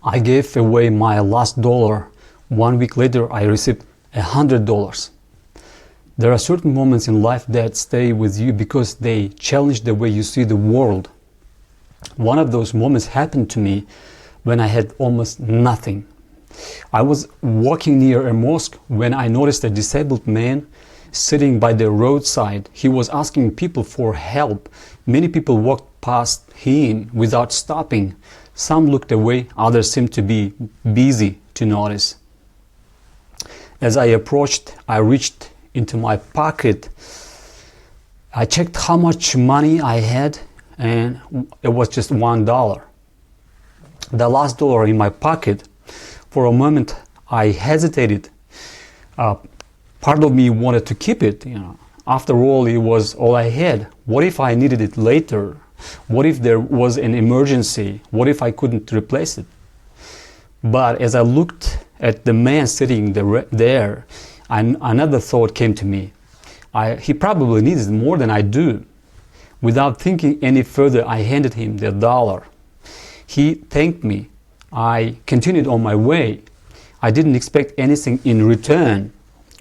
I gave away my last dollar. 1 week later, I received $100. There are certain moments in life that stay with you because they challenge the way you see the world. One of those moments happened to me when I had almost nothing. I was walking near a mosque when I noticed a disabled man sitting by the roadside. He was asking people for help. Many people walked past him without stopping. Some looked away, others seemed to be busy to notice. As I approached, I reached into my pocket. I checked how much money I had, and it was just $1. The last dollar in my pocket. For a moment, I hesitated. Part of me wanted to keep it. After all, it was all I had. What if I needed it later? What if there was an emergency? What if I couldn't replace it? But as I looked at the man sitting there, another thought came to me. He probably needs it more than I do. Without thinking any further, I handed him the dollar. He thanked me. I continued on my way. I didn't expect anything in return.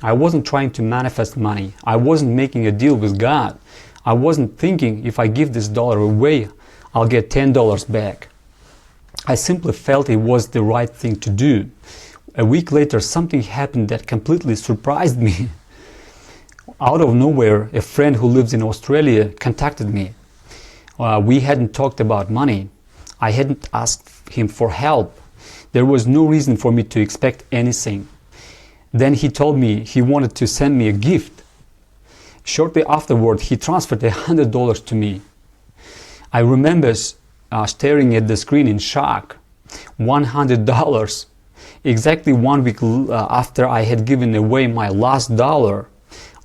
I wasn't trying to manifest money. I wasn't making a deal with God. I wasn't thinking if I give this dollar away, I'll get $10 back. I simply felt it was the right thing to do. A week later, something happened that completely surprised me. Out of nowhere, a friend who lives in Australia contacted me. We hadn't talked about money. I hadn't asked him for help. There was no reason for me to expect anything. Then he told me he wanted to send me a gift. Shortly afterward, he transferred $100 to me. I remember staring at the screen in shock. $100. Exactly 1 week after I had given away my last dollar.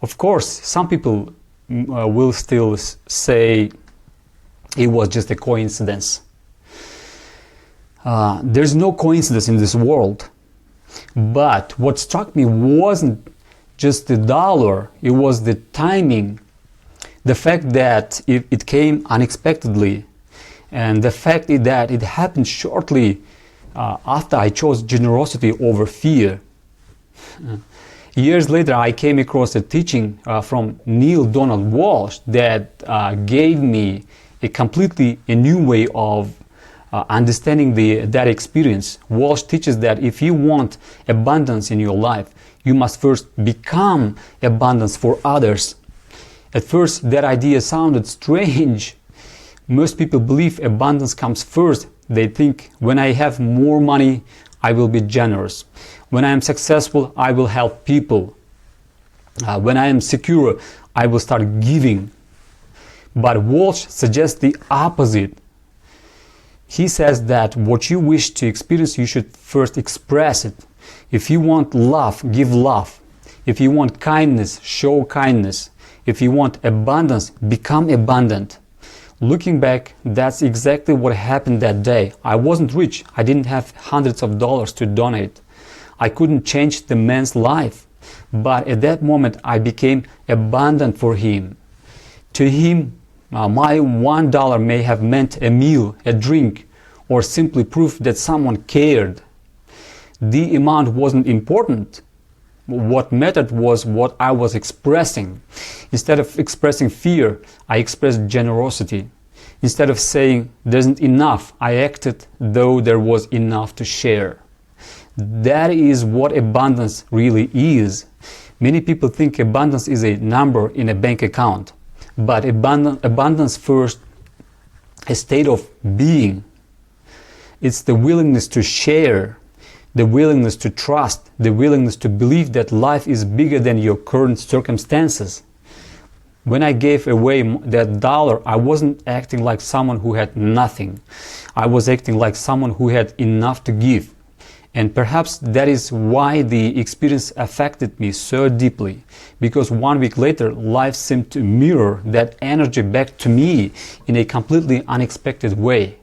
Of course, some people will still say it was just a coincidence. There's no coincidence in this world. But what struck me wasn't just the dollar, it was the timing. The fact that it came unexpectedly, and the fact that it happened shortly after I chose generosity over fear. Years later, I came across a teaching from Neil Donald Walsh that gave me a new way of understanding that experience. Walsh teaches that if you want abundance in your life, you must first become abundance for others. At first, that idea sounded strange. Most people believe abundance comes first. They think, when I have more money, I will be generous. When I am successful, I will help people. When I am secure, I will start giving. But Walsh suggests the opposite. He says that what you wish to experience, you should first express it. If you want love, give love. If you want kindness, show kindness. If you want abundance, become abundant. Looking back, that's exactly what happened that day. I wasn't rich. I didn't have hundreds of dollars to donate. I couldn't change the man's life. But at that moment, I became abundant for him. To him, my $1 may have meant a meal, a drink, or simply proof that someone cared. The amount wasn't important. What mattered was what I was expressing. Instead of expressing fear, I expressed generosity. Instead of saying there isn't enough, I acted though there was enough to share. That is what abundance really is. Many people think abundance is a number in a bank account. But abundance first, a state of being. It's the willingness to share, the willingness to trust, the willingness to believe that life is bigger than your current circumstances. When I gave away that dollar, I wasn't acting like someone who had nothing. I was acting like someone who had enough to give. And perhaps that is why the experience affected me so deeply. Because 1 week later, life seemed to mirror that energy back to me in a completely unexpected way.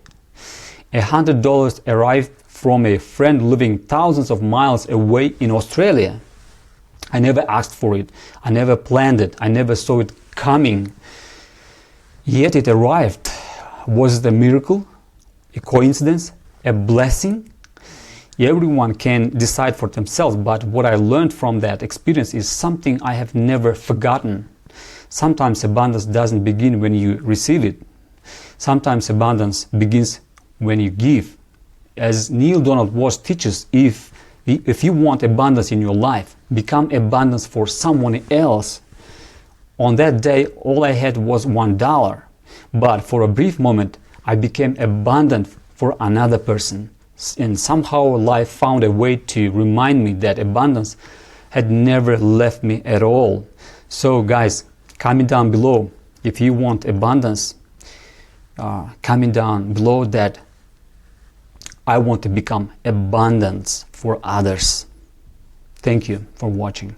$100 arrived from a friend living thousands of miles away in Australia. I never asked for it. I never planned it. I never saw it coming. Yet it arrived. Was it a miracle? A coincidence? A blessing? Everyone can decide for themselves, but what I learned from that experience is something I have never forgotten. Sometimes abundance doesn't begin when you receive it. Sometimes abundance begins when you give. As Neil Donald Walsh teaches, if you want abundance in your life, become abundance for someone else. On that day, all I had was $1, but for a brief moment, I became abundant for another person. And somehow life found a way to remind me that abundance had never left me at all. So guys, comment down below if you want abundance. Comment down below that I want to become abundance for others. Thank you for watching.